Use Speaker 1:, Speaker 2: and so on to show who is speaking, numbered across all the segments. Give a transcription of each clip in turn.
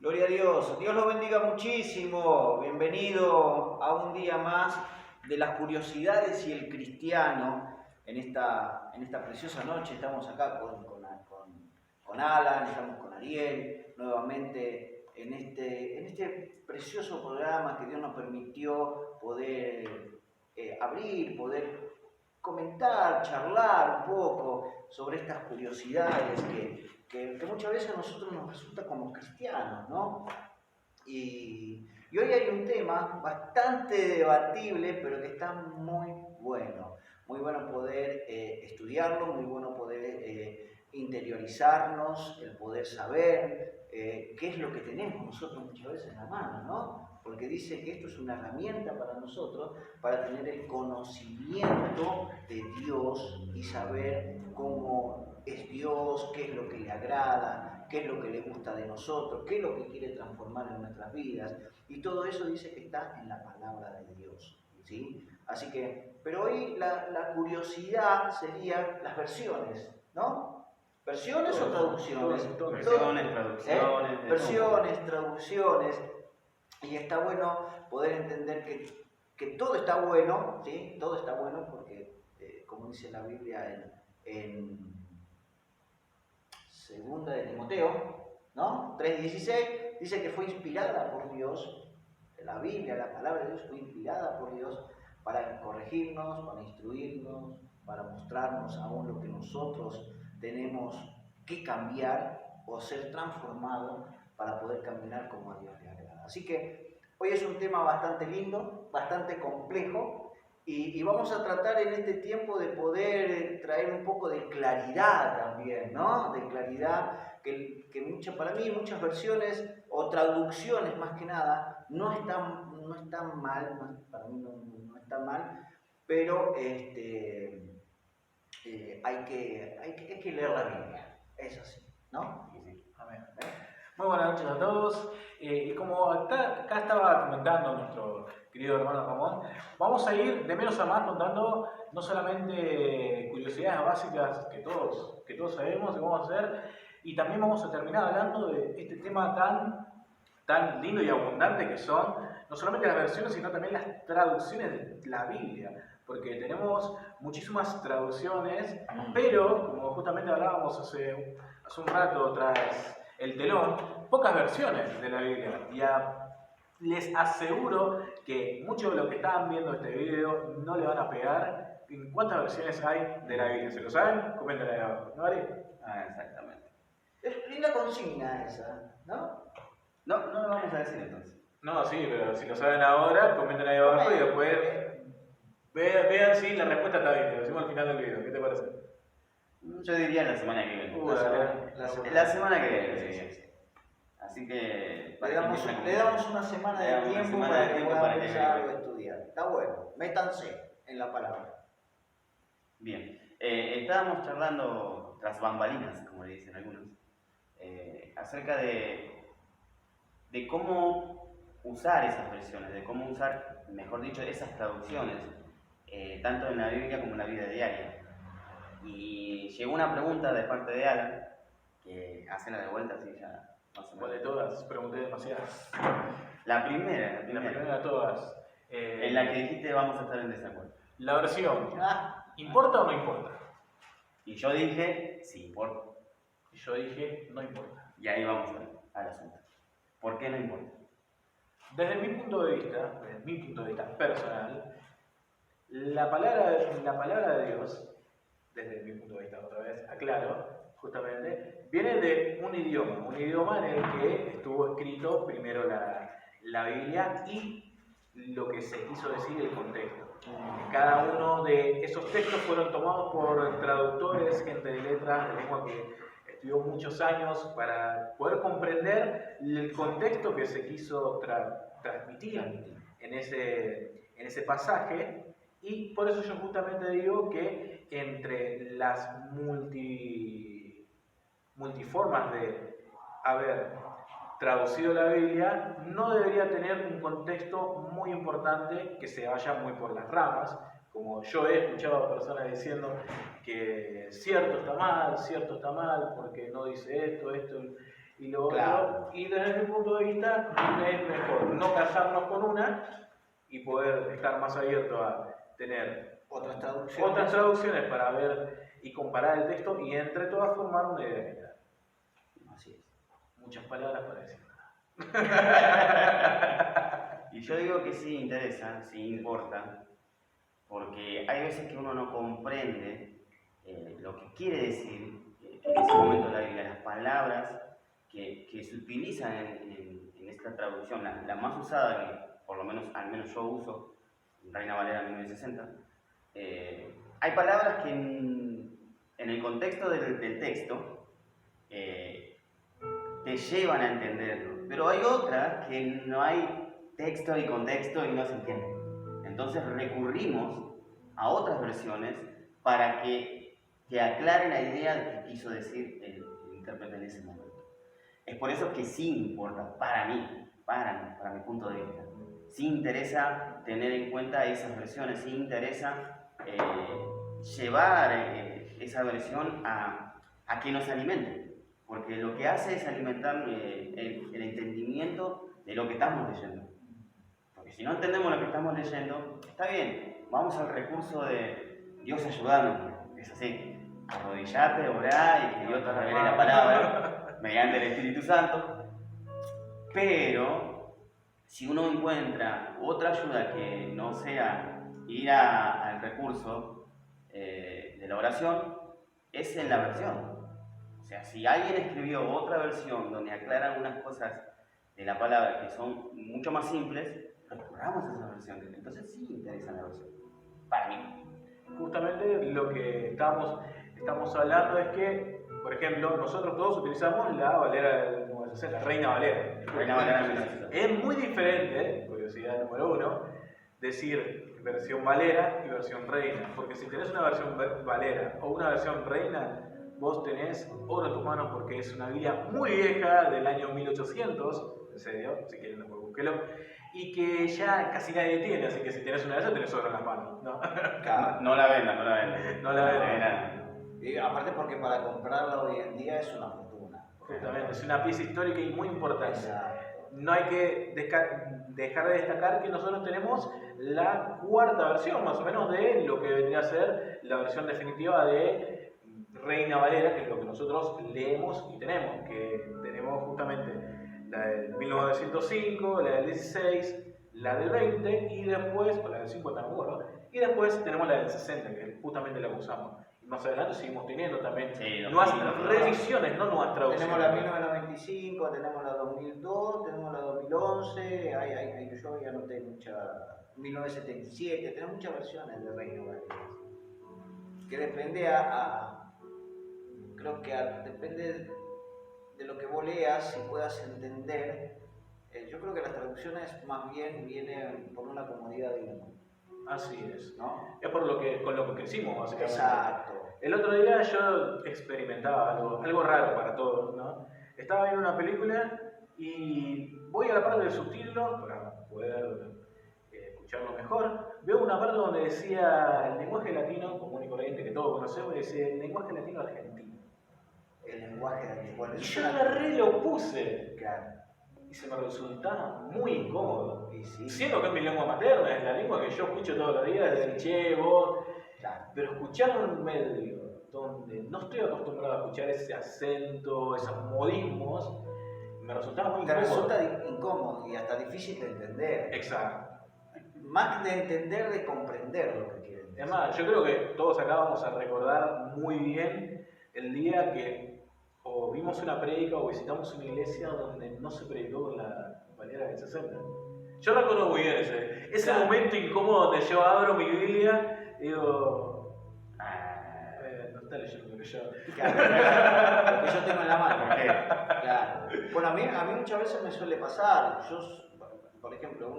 Speaker 1: Gloria a Dios. Dios lo bendiga muchísimo. Bienvenido a un día más de las curiosidades y el cristiano. En esta preciosa noche estamos acá con Alan, estamos con Ariel, nuevamente en este precioso programa que Dios nos permitió poder abrir, poder comentar, charlar un poco sobre estas curiosidades que muchas veces a nosotros nos resulta como cristianos, ¿no? Y hoy hay un tema bastante debatible, pero que está muy bueno poder estudiarlo, muy bueno poder interiorizarnos, el poder saber qué es lo que tenemos nosotros muchas veces en la mano, ¿no? Porque dice que esto es una herramienta para nosotros para tener el conocimiento de Dios y saber cómo es Dios, qué es lo que le agrada, qué es lo que le gusta de nosotros, qué es lo que quiere transformar en nuestras vidas. Y todo eso dice que está en la palabra de Dios, ¿sí? Así que, pero hoy la curiosidad sería las versiones, ¿no? ¿Versiones o traducciones?
Speaker 2: Versiones, traducciones.
Speaker 1: Versiones, traducciones. Y está bueno poder entender que todo está bueno, ¿sí? Todo está bueno porque, como dice la Biblia en Segunda de Timoteo, ¿no? 3:16, dice que fue inspirada por Dios. La Biblia, la palabra de Dios fue inspirada por Dios para corregirnos, para instruirnos, para mostrarnos aún lo que nosotros tenemos que cambiar o ser transformados para poder caminar como a Dios le agrada. Así que hoy es un tema bastante lindo, bastante complejo, y vamos a tratar en este tiempo de poder traer un poco de claridad también, ¿no? De claridad que para mí muchas versiones o traducciones más que nada no están mal, para mí no están mal, pero hay que leer la Biblia, es así, ¿no?
Speaker 2: Sí. Amén. Muy buenas noches a todos. Y como acá estaba comentando nuestro querido hermano Ramón, vamos a ir de menos a más contando no solamente curiosidades básicas que todos sabemos y vamos a hacer, y también vamos a terminar hablando de este tema tan lindo y abundante que son no solamente las versiones, sino también las traducciones de la Biblia, porque tenemos muchísimas traducciones, pero como justamente hablábamos hace un rato tras el telón, pocas versiones de la Biblia. Les aseguro que muchos de los que están viendo este video no le van a pegar en cuántas versiones hay de la Biblia. ¿Se lo saben? Coméntenlo ahí abajo, ¿no, Ari?
Speaker 1: Exactamente. Es linda consigna esa, ¿no?
Speaker 2: No lo vamos a decir entonces. No, sí, pero si lo saben ahora, comenten ahí abajo y después vean si la respuesta está bien. Lo decimos al final del video. ¿Qué te parece?
Speaker 3: Yo diría la semana que viene.
Speaker 1: La semana
Speaker 3: que viene, sí. Así que
Speaker 1: le damos una semana de tiempo para que puedan pensar o estudiar. Está bueno, métanse en la palabra.
Speaker 3: Bien, estábamos charlando tras bambalinas, como le dicen algunos, acerca de cómo usar esas versiones, de cómo usar, mejor dicho, esas traducciones, tanto en la Biblia como en la vida diaria. Y llegó una pregunta de parte de Alan, que hacela de vuelta, así ya más o menos.
Speaker 2: De todas? Pregunté demasiadas.
Speaker 3: La primera
Speaker 2: de todas.
Speaker 3: En la que dijiste vamos a estar en desacuerdo.
Speaker 2: La versión. ¿Importa o no importa?
Speaker 3: Y yo dije, sí importa.
Speaker 2: Y yo dije, no importa.
Speaker 3: Y ahí vamos al asunto. ¿Por qué no importa?
Speaker 2: Desde mi punto de vista personal, la palabra de Dios, desde mi punto de vista, otra vez aclaro, justamente, viene de un idioma en el que estuvo escrito primero la Biblia y lo que se quiso decir, el contexto. Cada uno de esos textos fueron tomados por traductores, gente de letras, de lengua que estudió muchos años para poder comprender el contexto que se quiso transmitir en ese pasaje. Y por eso yo justamente digo que entre las multiformas de haber traducido la Biblia, no debería tener un contexto muy importante que se vaya muy por las ramas, como yo he escuchado a personas diciendo que cierto está mal, porque no dice esto, y lo otro.
Speaker 1: Claro.
Speaker 2: Y desde mi punto de vista es mejor no casarnos con una y poder estar más abierto a tener
Speaker 1: Otras traducciones.
Speaker 2: para ver y comparar el texto y entre todas formar una idea general.
Speaker 3: Así es.
Speaker 2: Muchas palabras para decir nada.
Speaker 3: Y yo digo que sí interesa, sí importa, porque hay veces que uno no comprende lo que quiere decir en ese momento la Biblia, las palabras que se utilizan en esta traducción, la más usada, que por lo menos, al menos yo uso, Reina Valera 1960, hay palabras que en el contexto del texto te llevan a entenderlo, pero hay otras que no hay texto y contexto y no se entiende. Entonces recurrimos a otras versiones para que te aclare la idea de qué quiso decir el intérprete en ese momento. Es por eso que sí importa, para mí, para mi punto de vista. Sí interesa tener en cuenta esas versiones, sí interesa llevar esa versión a que nos alimente, porque lo que hace es alimentar el entendimiento de lo que estamos leyendo. Porque si no entendemos lo que estamos leyendo, está bien, vamos al recurso de Dios ayudarnos, es así, arrodillate, orá y que Dios te revele la palabra mediante el Espíritu Santo. Pero si uno encuentra otra ayuda que no sea ir al recurso de la oración, es en la versión. O sea, si alguien escribió otra versión donde aclara algunas cosas de la palabra que son mucho más simples, recurramos a esa versión. Entonces sí interesa la versión, para mí.
Speaker 2: Justamente lo que estamos hablando es que, por ejemplo, nosotros todos utilizamos la Valera del 960, Reina Valera.
Speaker 3: Reina Valera del 960.
Speaker 2: Es muy diferente, curiosidad número uno, decir versión Valera y versión Reina, porque si tenés una versión Valera o una versión Reina, vos tenés oro en tus manos porque es una Biblia muy vieja del año 1800, en serio, si quieren después búsquelo, y que ya casi nadie tiene, así que si tenés una de esas tenés oro en las manos, ¿no?
Speaker 1: Claro.
Speaker 3: No la vendan.
Speaker 2: No la vendan.
Speaker 1: Y aparte porque para comprarla hoy en día es una fortuna.
Speaker 2: Justamente, es una pieza histórica y muy importante.
Speaker 1: Exacto.
Speaker 2: No hay que dejar de destacar que nosotros tenemos la cuarta versión, más o menos, de lo que vendría a ser la versión definitiva de Reina Valera, que es lo que nosotros leemos y tenemos, que tenemos justamente la del 1905, la del 16, la del 20 y después, o la del 50, no me acuerdo, y después tenemos la del 60, que es justamente la que usamos. Y más adelante seguimos teniendo también nuevas revisiones, no nuevas traducciones.
Speaker 1: Tenemos la 1995, tenemos la 2002, tenemos la 2011, yo ya noté mucha, 1977, tenemos muchas versiones de Reina Valera. Que depende depende de lo que vos leas y puedas entender. Yo creo que las traducciones más bien vienen por una comodidad de uno.
Speaker 2: Así es,
Speaker 1: ¿no?
Speaker 2: Es con lo que crecimos, básicamente.
Speaker 1: Exacto.
Speaker 2: El otro día yo experimentaba algo raro para todos, ¿no? Estaba viendo una película y voy a la parte del subtítulo para poder escucharlo mejor. Veo una parte donde decía el lenguaje latino común y corriente que todos conocemos, y decía el lenguaje latino argentino.
Speaker 1: El lenguaje latino. Bueno,
Speaker 2: y yo agarré y lo puse.
Speaker 1: Claro.
Speaker 2: Y se me resultaba muy incómodo.
Speaker 1: Y sí.
Speaker 2: Siendo que es mi lengua materna, es la lengua que yo escucho todos los días, desde el che, vos.
Speaker 1: Claro.
Speaker 2: Pero escucharlo en un medio donde no estoy acostumbrado a escuchar ese acento, esos modismos, me resultaba muy incómodo.
Speaker 1: Te resulta incómodo y hasta difícil de entender.
Speaker 2: Exacto.
Speaker 1: Más de entender, de comprender lo que quieren decir.
Speaker 2: Además, yo creo que todos acá vamos a recordar muy bien el día que o vimos una prédica o visitamos una iglesia donde no se predicó con la Valera del 60. Yo recuerdo muy bien ese
Speaker 1: Claro.
Speaker 2: momento incómodo donde yo abro mi Biblia y digo, no está leyendo lo que yo.
Speaker 1: Claro, lo que yo tengo en la mano. Claro. Bueno, a mí muchas veces me suele pasar. Yo, por ejemplo,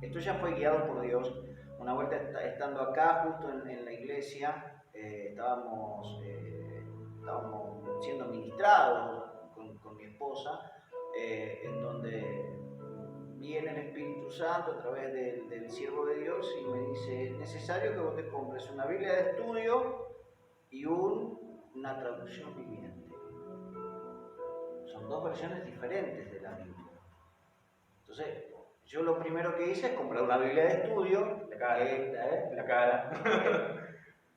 Speaker 1: esto ya fue guiado por Dios. Una vuelta estando acá, justo en la iglesia, estábamos siendo ministrados con mi esposa, en donde viene el Espíritu Santo a través del siervo de Dios y me dice: es necesario que vos te compres una Biblia de estudio y una traducción viviente. son dos versiones diferentes de la Biblia. Entonces, yo lo primero que hice es comprar una Biblia de estudio.
Speaker 2: La cara. La cara.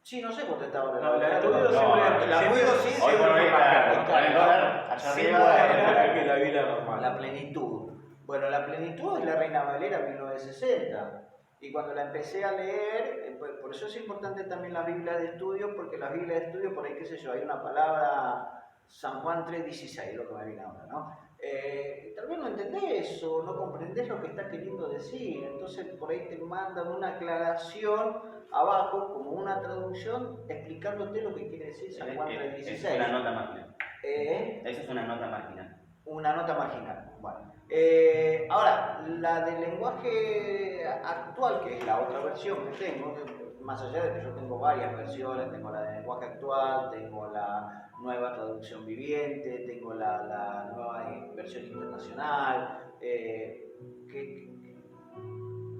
Speaker 1: Sí, no sé cuánto estaba
Speaker 2: No, la de estudio
Speaker 3: No,
Speaker 2: siempre.
Speaker 1: la
Speaker 2: siempre-
Speaker 1: Biblia sí,
Speaker 3: Hoy
Speaker 1: siempre
Speaker 3: por hoy
Speaker 1: fue más cara.
Speaker 3: está con el dólar allá
Speaker 1: Sí,
Speaker 3: arriba.
Speaker 1: bueno.
Speaker 2: que la Biblia normal.
Speaker 1: La plenitud. Bueno, la plenitud es la Reina Valera 1960. Y cuando la empecé a leer, por eso es importante también las Biblias de estudio, porque las Biblias de estudio, por ahí, qué sé yo, hay una palabra, San Juan 3:16, lo que me viene ahora, ¿no? Tal vez no entendés o no comprendés lo que está queriendo decir, entonces por ahí te mandan una aclaración abajo, como una traducción, explicándote lo que quiere decir San Juan 3:16.
Speaker 3: Es una nota marginal.
Speaker 1: Eso
Speaker 3: Eso es una nota marginal.
Speaker 1: Una nota marginal. Bueno. Ahora, la del lenguaje actual, que es la otra versión que tengo, más allá de que yo tengo varias versiones, tengo la del lenguaje actual, tengo la nueva traducción viviente, tengo la nueva versión internacional,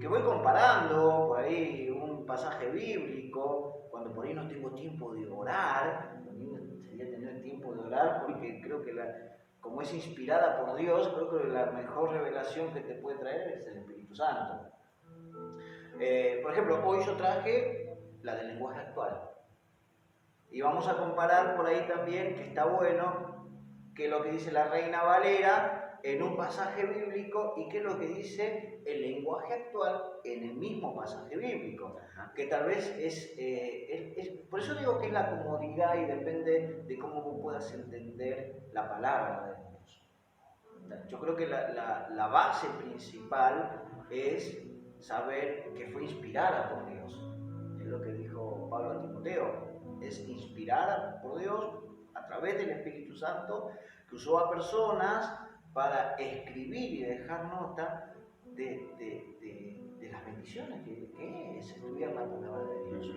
Speaker 1: que voy comparando por ahí un pasaje bíblico, cuando por ahí no tengo tiempo de orar. A mí me gustaría tener tiempo de orar porque creo que como es inspirada por Dios, creo que la mejor revelación que te puede traer es el Espíritu Santo. Por ejemplo, hoy yo traje la del lenguaje actual. Y vamos a comparar por ahí también, que está bueno, qué es lo que dice la Reina Valera en un pasaje bíblico y qué es lo que dice el lenguaje actual en el mismo pasaje bíblico. Que tal vez por eso digo que es la comodidad y depende de cómo vos puedas entender la palabra de Dios. Yo creo que la base principal es saber que fue inspirada por Dios. Es lo que dijo Pablo a Timoteo. Es inspirada por Dios a través del Espíritu Santo, que usó a personas para escribir y dejar nota de las bendiciones que es estudiar la palabra de Dios,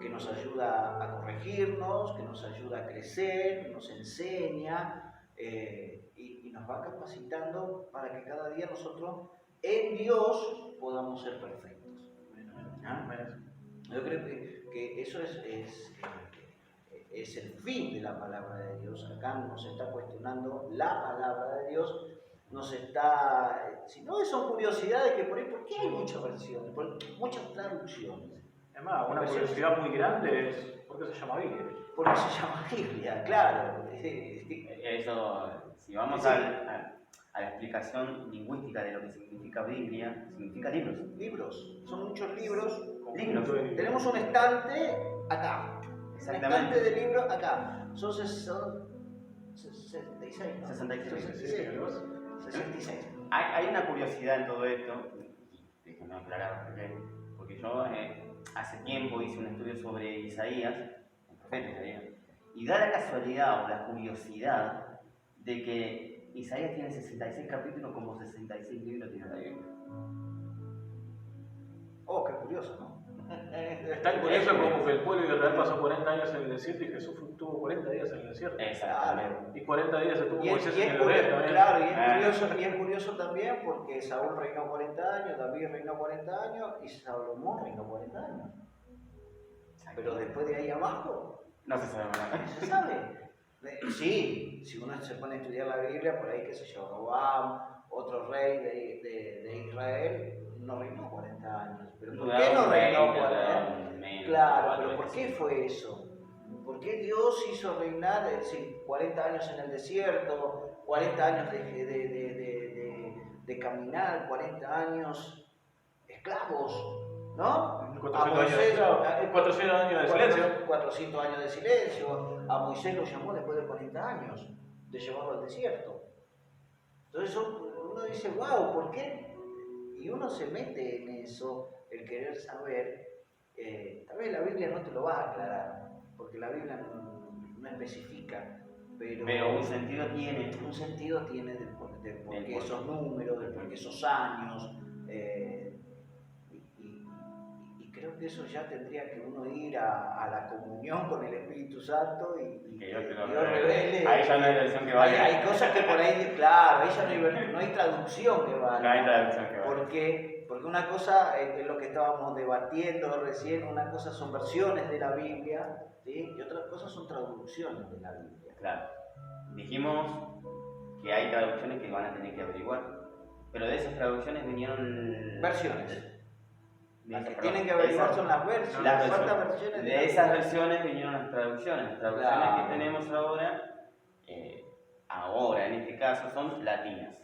Speaker 1: que nos ayuda a corregirnos, que nos ayuda a crecer, que nos enseña y nos va capacitando para que cada día nosotros en Dios podamos ser perfectos. ¿Ah? Yo creo que eso es el fin de la palabra de Dios. Acá nos está cuestionando la palabra de Dios, nos está... Si no, son curiosidades que por ahí, ¿por qué hay muchas versiones? Muchas traducciones.
Speaker 2: Es más, una curiosidad muy grande es ¿por qué se llama Biblia?
Speaker 1: ¿Por qué se llama Biblia? Claro.
Speaker 3: Eso, si vamos
Speaker 1: Sí.
Speaker 3: a la explicación lingüística de lo que significa Biblia, significa libros.
Speaker 1: Libros, son muchos libros.
Speaker 3: Libros.
Speaker 1: Tenemos un estante acá. Un
Speaker 3: Exactamente.
Speaker 1: estante de libros acá. Son 66, ¿no? 66.
Speaker 3: Hay una curiosidad en todo esto, déjenme aclarar por qué. Porque yo hace tiempo hice un estudio sobre Isaías, el profeta Isaías, y da la casualidad o la curiosidad de que Isaías tiene 66 capítulos como 66 libros tiene la Biblia.
Speaker 1: Oh, qué curioso, ¿no?
Speaker 2: Es tan curioso como que el pueblo de Israel pasó 40 años en el desierto y Jesús tuvo 40 días en el desierto.
Speaker 3: Exactamente.
Speaker 2: Y 40 días estuvo
Speaker 1: Y
Speaker 2: Moisés
Speaker 1: es
Speaker 2: en el Oreb también.
Speaker 1: claro, y es curioso también porque Saúl reinó 40 años, David reinó 40 años y Salomón reinó 40 años. Pero después de ahí abajo,
Speaker 3: No se sabe nada.
Speaker 1: no se sabe. Sí, si uno se pone a estudiar la Biblia, por ahí, qué sé yo, Roboam, otro rey de Israel, no reinó 40 años. ¿Pero por qué no reinó 40 años? Claro, pero ¿por qué fue eso? ¿Por qué Dios hizo reinar 40 años en el desierto, 40 años de caminar, 40 años esclavos? ¿No?
Speaker 2: 400 años de silencio.
Speaker 1: 400 años de silencio. A Moisés lo llamó después de 40 años de llevarlo al desierto. Entonces uno dice, wow, ¿por qué? Y uno se mete en eso, el querer saber. Tal vez la Biblia no te lo va a aclarar, porque la Biblia no especifica. Pero
Speaker 3: un sentido tiene.
Speaker 1: Un sentido tiene del por qué esos números, del por qué esos años. Y creo que eso ya tendría que uno ir a la comunión con el Espíritu Santo y
Speaker 3: Que Dios te lo
Speaker 1: Dios
Speaker 3: revele. Ahí ya no hay versión que vaya.
Speaker 1: Hay cosas que por ahí, claro, ahí ya no hay traducción que vaya.
Speaker 3: No hay traducción que vaya.
Speaker 1: Porque una cosa es lo que estábamos debatiendo recién, una cosa son versiones de la Biblia, ¿sí? Y otras cosas son traducciones de la Biblia.
Speaker 3: Claro. Dijimos que hay traducciones que van a tener que averiguar. Pero de esas traducciones vinieron...
Speaker 1: Versiones. Las que
Speaker 3: perdón,
Speaker 1: tienen que averiguar
Speaker 3: esas-
Speaker 1: son las versiones.
Speaker 3: las
Speaker 1: ¿Cuántas
Speaker 3: versiones.
Speaker 1: versiones?
Speaker 3: De esas versiones vinieron las traducciones. Las traducciones
Speaker 1: Claro.
Speaker 3: que tenemos ahora en este caso, son latinas.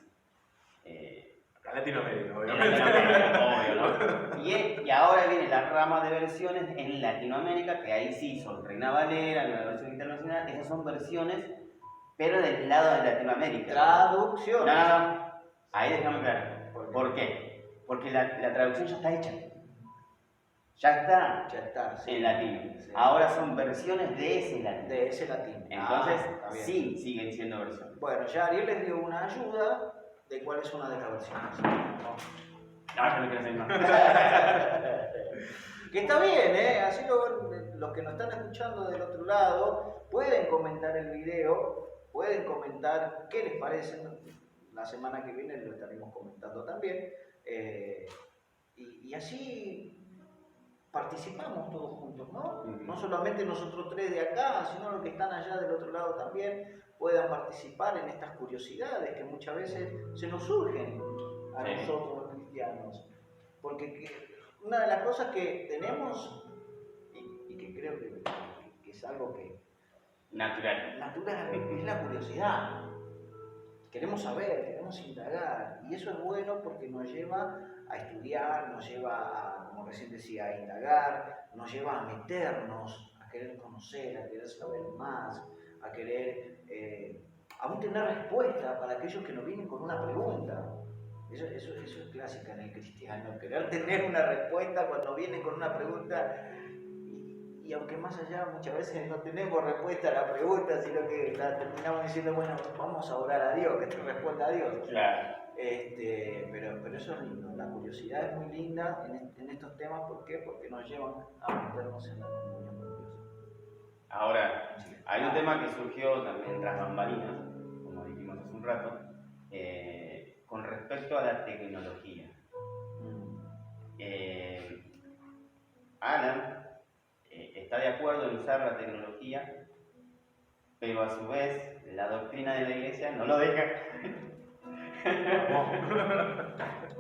Speaker 2: A Latinoamérica,
Speaker 3: En
Speaker 2: obviamente.
Speaker 3: Latinoamérica, obvio, ¿no? Y ahora viene la rama de versiones en Latinoamérica, que ahí sí son Reina Valera, la versión internacional, esas son versiones, pero del lado de Latinoamérica.
Speaker 1: Traducciones.
Speaker 3: No. Ahí déjame claro. ¿Por qué? Porque la traducción ya está hecha. Ya está
Speaker 1: Ya está. Sí.
Speaker 3: en latino.
Speaker 1: Sí.
Speaker 3: Ahora son versiones de ese latino.
Speaker 1: De ese latín.
Speaker 3: Entonces,
Speaker 1: Está bien.
Speaker 3: sí, siguen siendo versiones.
Speaker 1: Bueno, ya Ariel les dio una ayuda de cuál es una de las versiones.
Speaker 3: No, yo no quiero decir más.
Speaker 1: Que está bien, ¿eh? Así los que nos están escuchando del otro lado pueden comentar el video, pueden comentar qué les parece. La semana que viene lo estaremos comentando también. Y así participamos todos juntos, ¿no? No solamente nosotros tres de acá, sino los que están allá del otro lado también puedan participar en estas curiosidades que muchas veces se nos surgen a
Speaker 3: Sí.
Speaker 1: nosotros los cristianos. Porque una de las cosas que tenemos, y que creo que es algo que
Speaker 3: Natural.
Speaker 1: natural, es la curiosidad. Queremos saber, queremos indagar, y eso es bueno porque nos lleva a estudiar, nos lleva a, como recién decía, a indagar, nos lleva a meternos, a querer conocer, a querer saber más, a querer aún tener respuesta para aquellos que nos vienen con una pregunta. Eso es clásica en el cristiano, querer tener una respuesta cuando vienen con una pregunta. Y aunque más allá muchas veces no tenemos respuesta a la pregunta, sino que la terminamos diciendo, bueno, vamos a orar a Dios, que te responda a Dios.
Speaker 3: Claro.
Speaker 1: Pero eso es lindo, la curiosidad es muy linda en estos temas, ¿por qué? Porque nos llevan a meternos en la comunión con Dios.
Speaker 3: Ahora, hay un tema que surgió también tras bambalinas, como dijimos hace un rato, con respecto a la tecnología. Alan está de acuerdo en usar la tecnología, pero a su vez la doctrina de la iglesia no lo deja.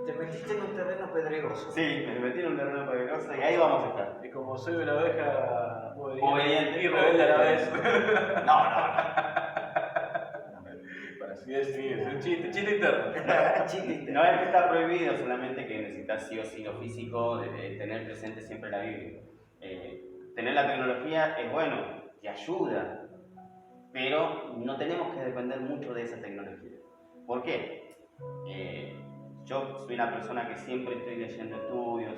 Speaker 1: Te metiste en un terreno pedregoso.
Speaker 3: Sí, me metí en un terreno peligroso y ahí vamos a estar.
Speaker 2: Y como soy una oveja
Speaker 3: Obediente
Speaker 2: y rebelde a la vez. Para así decir, es un chiste interno.
Speaker 1: Chiste.
Speaker 3: No es que está prohibido, solamente que necesitas sí o sí lo físico, de tener presente siempre la Biblia. Tener la tecnología es bueno, te ayuda, pero no tenemos que depender mucho de esa tecnología. ¿Por qué? Yo soy una persona que siempre estoy leyendo estudios.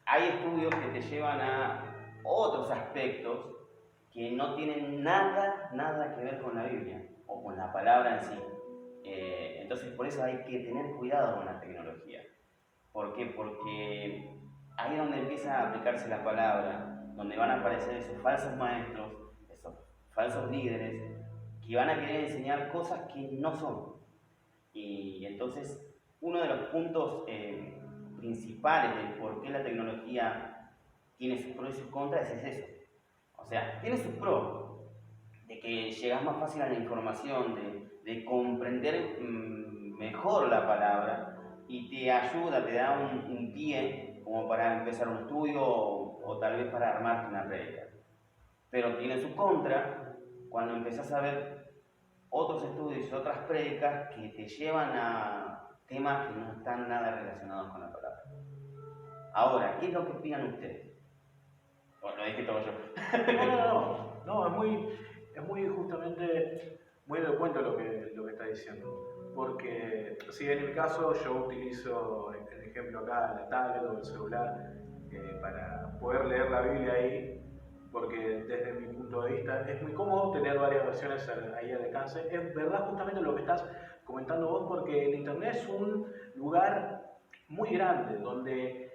Speaker 3: Hay estudios que te llevan a otros aspectos que no tienen nada que ver con la Biblia o con la palabra en sí. Entonces por eso hay que tener cuidado con la tecnología. ¿Por qué? Porque ahí es donde empieza a aplicarse la palabra, donde van a aparecer esos falsos maestros, esos falsos líderes, que van a querer enseñar cosas que no son. Y entonces uno de los puntos principales del por qué la tecnología tiene sus pros y sus contras es eso. O sea, tiene sus pros, de que llegas más fácil a la información, de comprender mejor la palabra y te ayuda, te da un pie como para empezar un estudio o tal vez para armarte una prédica. Pero tiene su contra cuando empezás a ver otros estudios y otras prédicas que te llevan a temas que no están nada relacionados con la palabra. Ahora, ¿qué es lo que opinan ustedes? Bueno, lo dije todo yo.
Speaker 2: No, es muy justamente muy elocuente lo que está diciendo. Porque si en mi caso yo utilizo el ejemplo acá, la tablet o el celular, para poder leer la Biblia ahí, porque desde mi punto de vista es muy cómodo tener varias versiones ahí al alcance. Es verdad justamente lo que estás comentando vos, porque el internet es un lugar muy grande donde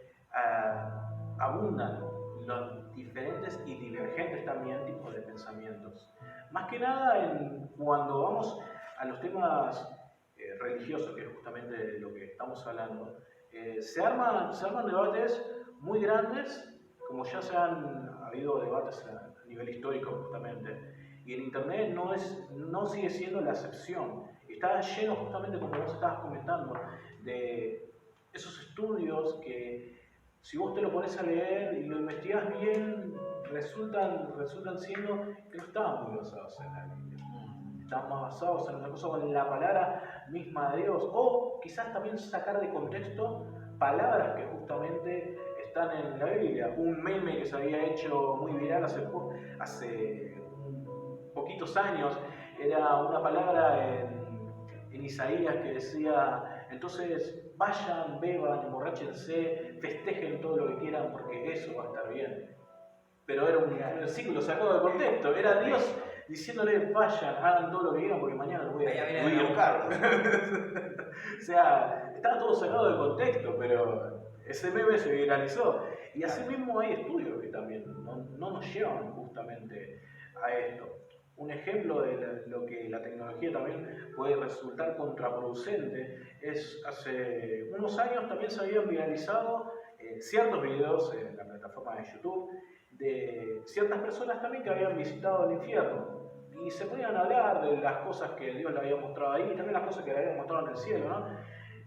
Speaker 2: abundan los diferentes y divergentes también tipos de pensamientos. Más que nada cuando vamos a los temas religiosos, que es justamente lo que estamos hablando, se arman debates muy grandes, como ya se han habido debates a nivel histórico justamente, y el internet no sigue siendo la excepción. está lleno justamente, como vos estabas comentando, de esos estudios que si vos te lo pones a leer y lo investigás bien, resultan siendo que no estaban muy basados en la Biblia. Estaban más basados en otra cosa, con la palabra misma de Dios, o quizás también sacar de contexto palabras que justamente están en la Biblia. Un meme que se había hecho muy viral hace poquitos años, era una palabra en Isaías que decía: entonces vayan, beban, emborráchense, festejen todo lo que quieran porque eso va a estar bien. Pero era un versículo sacado de contexto, era Dios diciéndole: vayan, hagan todo lo que quieran porque mañana lo voy a
Speaker 1: buscar.
Speaker 2: O sea, estaba todo sacado de contexto, pero ese meme se viralizó. Y así mismo hay estudios que también no nos llevan justamente a esto. Un ejemplo de lo que la tecnología también puede resultar contraproducente es: hace unos años también se habían viralizado ciertos videos en la plataforma de YouTube de ciertas personas también que habían visitado el infierno. Y se podían hablar de las cosas que Dios le había mostrado ahí y también las cosas que le había mostrado en el cielo, ¿no?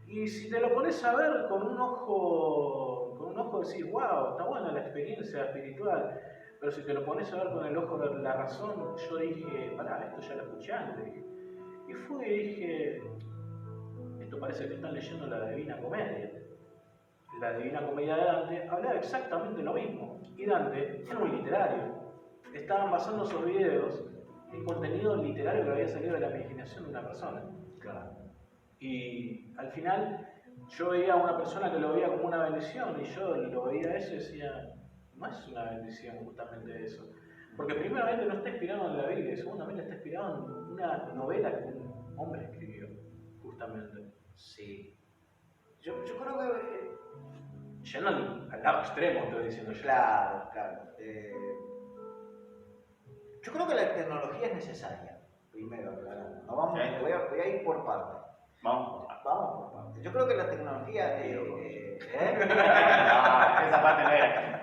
Speaker 2: Y si te lo pones a ver con un ojo decís: wow, está buena la experiencia espiritual. Pero si te lo pones a ver con el ojo de la razón, yo dije: pará, esto ya lo escuché antes. Y fui y dije: esto parece que están leyendo la Divina Comedia. La Divina Comedia de Dante hablaba exactamente lo mismo. Y Dante era un literario. Estaban basando sus videos en contenido literario que había salido de la imaginación de una persona.
Speaker 1: Claro.
Speaker 2: Y al final yo veía a una persona que lo veía como una bendición, y yo lo veía eso y decía: no es una bendición justamente eso. Porque primeramente no está inspirado en la Biblia, y segundamente está inspirado en una novela que un hombre escribió, justamente.
Speaker 1: Sí. Yo creo que...
Speaker 2: Yendo al lado extremo, estoy diciendo yo.
Speaker 1: Claro, claro. Yo creo que la tecnología es necesaria, primero aclarando. No vamos, voy a ir por partes.
Speaker 3: Vamos
Speaker 1: por partes. Yo creo que la tecnología...
Speaker 3: esa parte no era.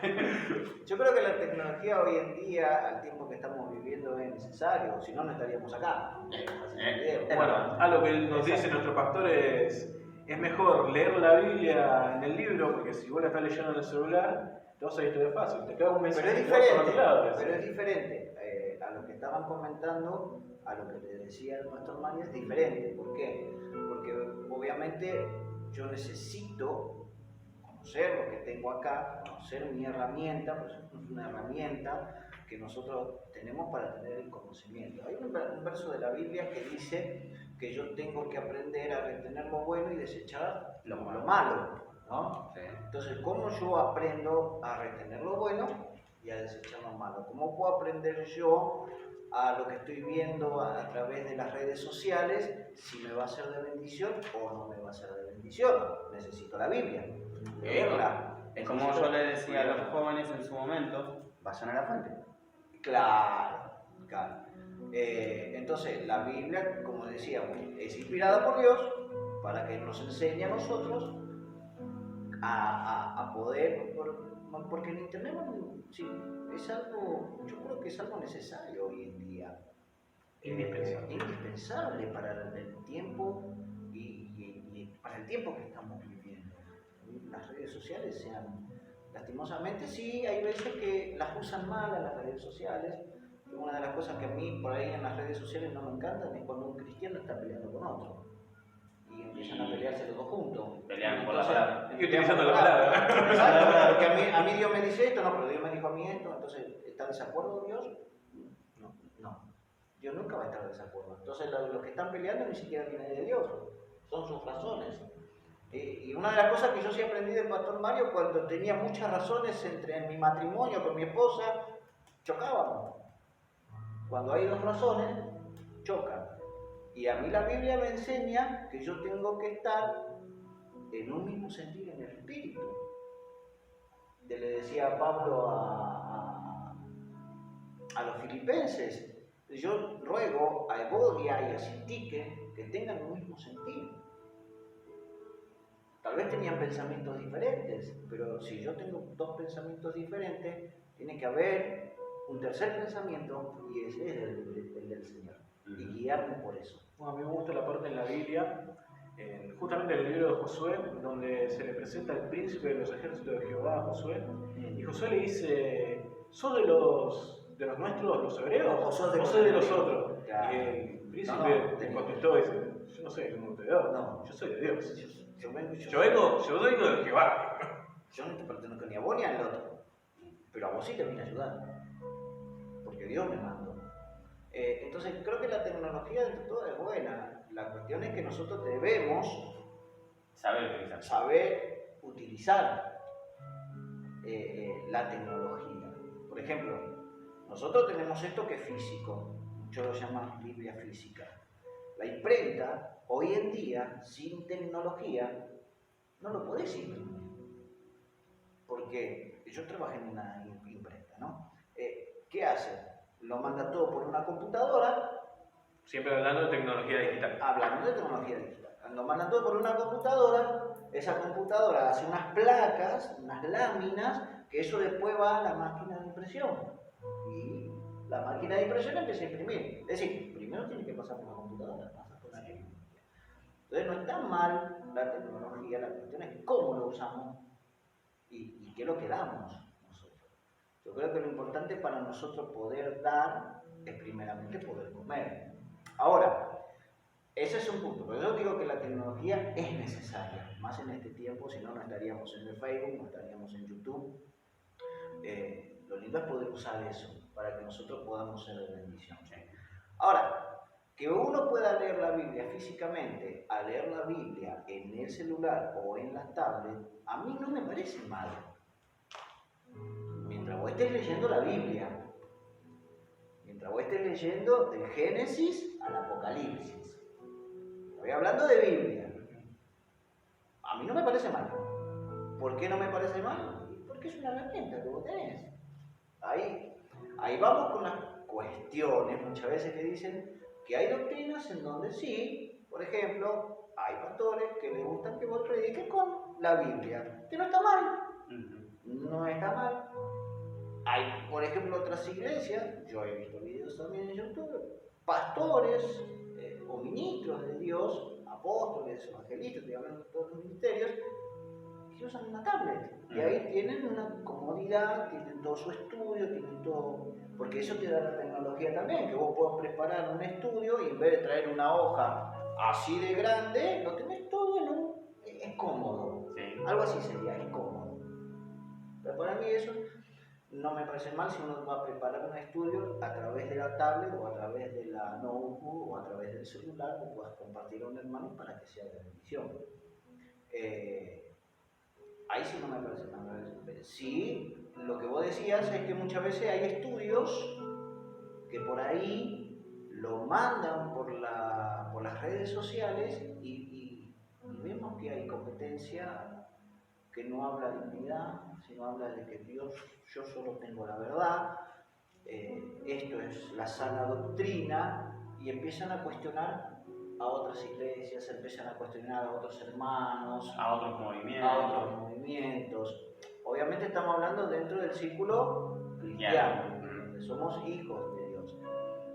Speaker 1: Yo creo que la tecnología hoy en día, al tiempo que estamos viviendo, es necesario, si no, no estaríamos acá.
Speaker 2: Bueno, algo que nos dice nuestro pastor es mejor leer la Biblia en el libro, porque si vos la estás leyendo en el celular, te vas a distraer fácil, te queda un mensaje.
Speaker 1: Pero es diferente. A lo que estaban comentando, a lo que le decía el pastor Mario, es diferente. ¿Por qué? Porque obviamente yo necesito conocer lo que tengo acá, conocer mi herramienta, por ejemplo, es una herramienta que nosotros tenemos para tener el conocimiento. Hay un verso de la Biblia que dice que yo tengo que aprender a retener lo bueno y desechar lo malo, ¿no?
Speaker 3: Sí.
Speaker 1: Entonces, ¿cómo yo aprendo a retener lo bueno y a desechar lo malo? ¿Cómo puedo aprender yo a lo que estoy viendo a través de las redes sociales si me va a ser de bendición o no me va a ser de bendición? Necesito la Biblia.
Speaker 3: Es como yo le decía a los jóvenes en su momento: vayan a la fuente.
Speaker 1: Claro. Entonces, la Biblia, como decíamos, es inspirada por Dios para que nos enseñe a nosotros a poder, porque el internet sí, es algo, yo creo que es algo necesario hoy en día. Indispensable para el tiempo y para el tiempo que estamos viviendo. Las redes sociales lastimosamente sí, hay veces que las usan mal a las redes sociales. Una de las cosas que a mí por ahí en las redes sociales no me encantan es cuando un cristiano está peleando con otro y empiezan a pelearse los dos juntos.
Speaker 3: Pelean por la palabra.
Speaker 2: Y utilizando la palabra.
Speaker 1: Exacto, porque a mí Dios me dice esto, no, pero Dios me dijo a mí esto, entonces, ¿está en desacuerdo Dios? No. Dios nunca va a estar en desacuerdo. Entonces, los que están peleando ni siquiera vienen de Dios, son sus razones. Y una de las cosas que yo sí aprendí del pastor Mario, cuando tenía muchas razones en mi matrimonio con mi esposa, chocábamos. Cuando hay dos razones, chocan. Y a mí la Biblia me enseña que yo tengo que estar en un mismo sentir en el espíritu. Le decía Pablo a los filipenses: yo ruego a Evodia y a Sintique que tengan un mismo sentir. Tal vez tenían pensamientos diferentes, pero si yo tengo dos pensamientos diferentes, tiene que haber un tercer pensamiento, y ese es el del Señor. y guiarme por eso.
Speaker 2: Bueno, a mí me gusta la parte en la Biblia, justamente en el libro de Josué, donde se le presenta al príncipe de los ejércitos de Jehová a Josué, y Josué le dice, ¿sos de los nuestros, los hebreos,
Speaker 1: o sos
Speaker 2: de los otros?
Speaker 1: Claro.
Speaker 2: Y el príncipe le contestó, dice, yo no soy uno de Dios,
Speaker 1: No.
Speaker 2: yo soy de Dios.
Speaker 1: Yo vengo
Speaker 2: de Jehová.
Speaker 1: Yo no te pertenezco ni a vos ni al otro, pero a vos sí te vine a ayudar, porque Dios me mandó. Entonces creo que la tecnología de todo es buena. La cuestión es que nosotros debemos saber utilizar la tecnología. Por ejemplo, nosotros tenemos esto que es físico, muchos lo llaman Biblia física. La imprenta, hoy en día, sin tecnología, no lo podés imprimir. Porque yo trabajé en una imprenta, ¿no? ¿Qué hace? Lo manda todo por una computadora.
Speaker 2: Siempre hablando de tecnología digital.
Speaker 1: Hablando de tecnología digital. Lo manda todo por una computadora. Esa computadora hace unas placas, unas láminas, que eso después va a la máquina de impresión. Y la máquina de impresión empieza a imprimir. Es decir, primero tiene que pasar por la computadora, pasa por la tecnología. Entonces no está mal la tecnología, la cuestión es cómo lo usamos y qué es lo que damos nosotros. Yo creo que lo importante para nosotros poder dar es primeramente poder comer. Ahora, ese es un punto, pero yo digo que la tecnología es necesaria, más en este tiempo, si no, no estaríamos en el Facebook, no estaríamos en YouTube. Lo lindo es poder usar eso para que nosotros podamos ser de bendición. Ahora, que uno pueda leer la Biblia físicamente, a leer la Biblia en el celular o en la tablet, a mí no me parece mal. Mientras vos estés leyendo la Biblia, mientras vos estés leyendo del Génesis al Apocalipsis, estoy hablando de Biblia, a mí no me parece mal. ¿Por qué no me parece mal? Porque es una herramienta que vos tenés. Ahí vamos con las cuestiones muchas veces que dicen que hay doctrinas en donde sí, por ejemplo, hay pastores que les gustan que vos prediques con la Biblia, que no está mal, no está mal. Hay, por ejemplo, otras iglesias, yo he visto videos también en YouTube, pastores o ministros de Dios, apóstoles, evangelistas, estoy hablando de todos los ministerios, que usan una tablet. Y ahí tienen una comodidad, tienen todo su estudio, tienen todo. Porque eso te da la tecnología también, que vos podés preparar un estudio y en vez de traer una hoja así de grande, lo tenés todo en un. Es cómodo.
Speaker 3: Sí.
Speaker 1: Algo así sería, es cómodo. Pero para mí eso no me parece mal si uno va a preparar un estudio a través de la tablet o a través de la notebook o a través del celular, que puedas compartir a un hermano para que sea de bendición. Ahí sí no me parece mal. Sí, lo que vos decías es que muchas veces hay estudios que por ahí lo mandan por las redes sociales y vemos que hay competencia que no habla de unidad, sino habla de que Dios, yo solo tengo la verdad, esto es la sana doctrina, y empiezan a cuestionar a otras iglesias, empiezan a cuestionar a otros hermanos,
Speaker 3: a otros
Speaker 1: movimientos. Obviamente estamos hablando dentro del círculo cristiano, donde somos hijos de Dios.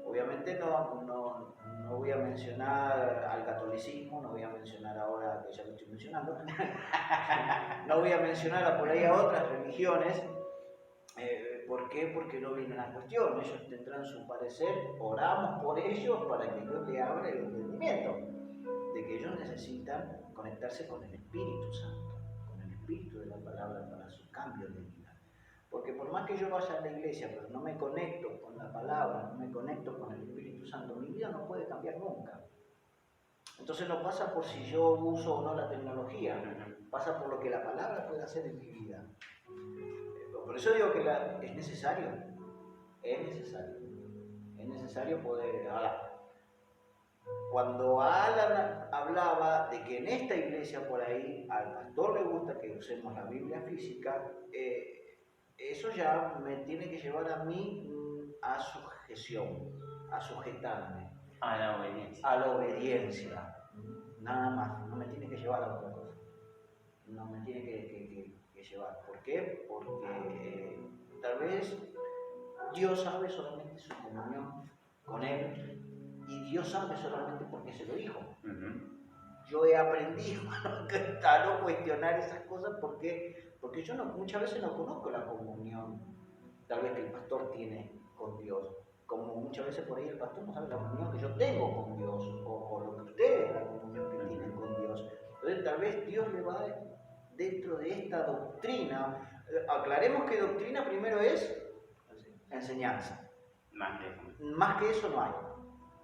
Speaker 1: Obviamente no voy a mencionar al catolicismo, no voy a mencionar ahora, que ya lo estoy mencionando, no voy a mencionar por ahí a otras religiones. ¿Por qué? Porque no viene la cuestión, ellos tendrán su parecer, oramos por ellos para que Dios les abra el entendimiento, de que ellos necesitan conectarse con el Espíritu Santo, con el Espíritu de la palabra para su cambio de vida. Porque por más que yo vaya a la iglesia, pero no me conecto con la palabra, no me conecto con el Espíritu Santo, mi vida no puede cambiar nunca. Entonces no pasa por si yo uso o no la tecnología, pasa por lo que la palabra puede hacer en mi vida. Por eso digo que es necesario poder. Ahora, cuando Alan hablaba de que en esta iglesia por ahí al pastor le gusta que usemos la Biblia física, eso ya me tiene que llevar a mí a sujeción, a sujetarme.
Speaker 3: A la obediencia.
Speaker 1: A la obediencia. Nada más, no me tiene que llevar a otra cosa. No me tiene que llevar. ¿Por qué? Porque tal vez Dios sabe solamente su comunión con Él y Dios sabe solamente por qué se lo dijo.
Speaker 3: Ujú.
Speaker 1: Yo he aprendido a no cuestionar esas cosas porque yo muchas veces no conozco la comunión, tal vez que el pastor tiene con Dios. Como muchas veces por ahí el pastor no sabe la comunión que yo tengo con Dios, o lo que ustedes, la comunión que tienen con Dios. Entonces tal vez Dios le va dentro de esta doctrina. Aclaremos que doctrina primero es enseñanza. Más que eso no hay.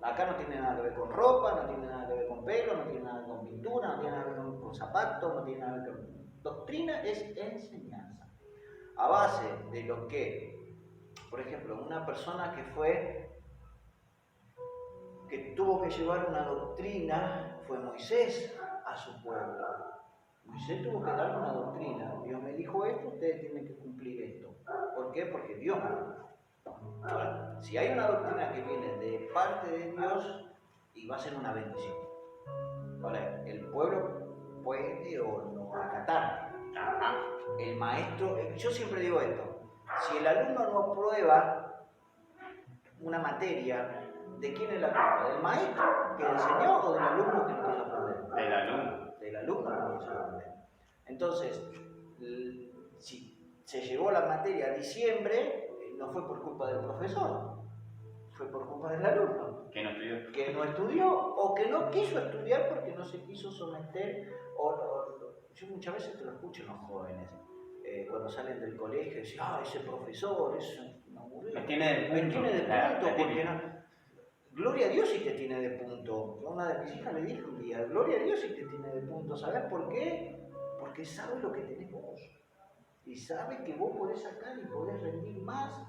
Speaker 1: Acá no tiene nada que ver con ropa, no tiene nada que ver con pelo, no tiene nada que ver con pintura, no tiene nada que ver con zapatos, no tiene nada que ver con... Doctrina es enseñanza. A base de lo que, por ejemplo, una persona que tuvo que llevar una doctrina fue Moisés a su pueblo. Moisés tuvo que dar una doctrina. Dios me dijo esto, ustedes tienen que cumplir esto. ¿Por qué? Porque Dios me lo dijo. Ahora, si hay una doctrina que viene de parte de Dios, y va a ser una bendición. Ahora, el pueblo puede o no acatar. El maestro, yo siempre digo esto, si el alumno no aprueba una materia, ¿de quién es la culpa? ¿Del maestro que enseñó o del alumno que no quiso aprender?
Speaker 3: Del alumno.
Speaker 1: Del alumno que no quiso aprender. Entonces, si se llevó la materia a diciembre, no fue por culpa del profesor, fue por culpa del alumno.
Speaker 3: Que no estudió.
Speaker 1: Que no estudió o que no quiso estudiar porque no se quiso someter. Yo muchas veces te lo escucho en los jóvenes, cuando salen del colegio, y dicen, ese profesor es una aburrida.
Speaker 3: Me tiene de punto.
Speaker 1: Porque no. Gloria a Dios si te tiene de punto. Una de mis hijas le dijo un día, gloria a Dios si te tiene de punto. ¿Sabes por qué? Porque sabe lo que tenés vos. Y sabe que vos podés sacar y podés rendir más.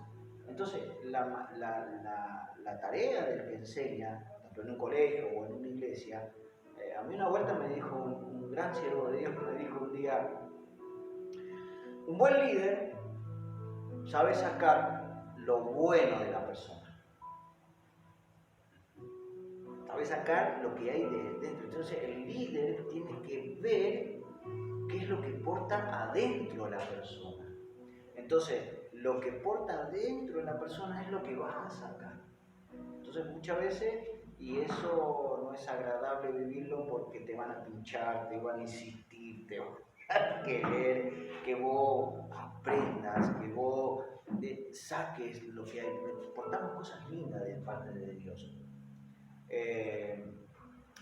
Speaker 1: Entonces, la tarea del que enseña, tanto en un colegio o en una iglesia, a mí una vuelta me dijo un gran siervo de Dios, me dijo un día, un buen líder sabe sacar lo bueno de la persona. Sabe sacar lo que hay de dentro. Entonces, el líder tiene que ver qué es lo que porta adentro la persona. Entonces, lo que porta adentro de la persona es lo que vas a sacar. Entonces, muchas veces, y eso no es agradable vivirlo porque te van a pinchar, te van a insistir, te van a querer que vos aprendas, que vos saques lo que hay. Portamos cosas lindas de parte de Dios.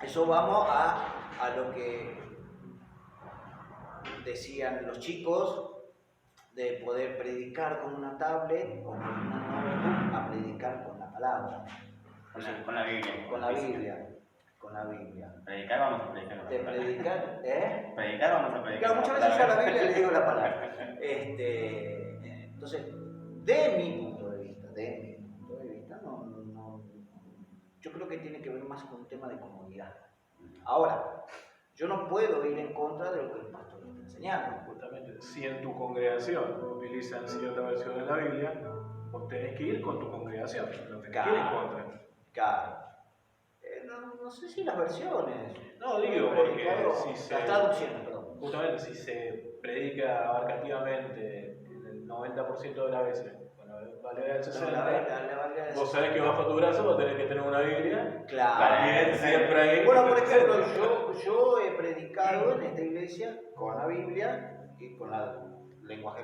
Speaker 1: Eso vamos a lo que decían los chicos, de poder predicar con una tablet o con una notebook a predicar con la palabra.
Speaker 3: Con la Biblia.
Speaker 1: Con la Biblia. Con la Biblia.
Speaker 3: Predicar vamos a predicar.
Speaker 1: De predicar,
Speaker 3: Predicar vamos a predicar.
Speaker 1: Claro, muchas veces yo a la Biblia le digo la palabra. Entonces, de mi punto de vista, no, yo creo que tiene que ver más con un tema de comodidad. Ahora, yo no puedo ir en contra de lo que el pastor está enseñando.
Speaker 2: Justamente, si en tu congregación utilizan cierta versión de la Biblia, vos tenés que ir con tu congregación, no te quieres contra.
Speaker 1: Claro. No sé si las versiones.
Speaker 2: No, digo, porque si se...
Speaker 1: Las traducciones, perdón.
Speaker 2: Justamente, si se predica abarcativamente el 90% de las veces, con la valera del 60%, vos sabés que bajo tu brazo vos tenés que tener una Biblia.
Speaker 1: Claro.
Speaker 2: También siempre hay...
Speaker 1: Bueno, por ejemplo, yo he predicado en esta iglesia con la Biblia y con la lenguaje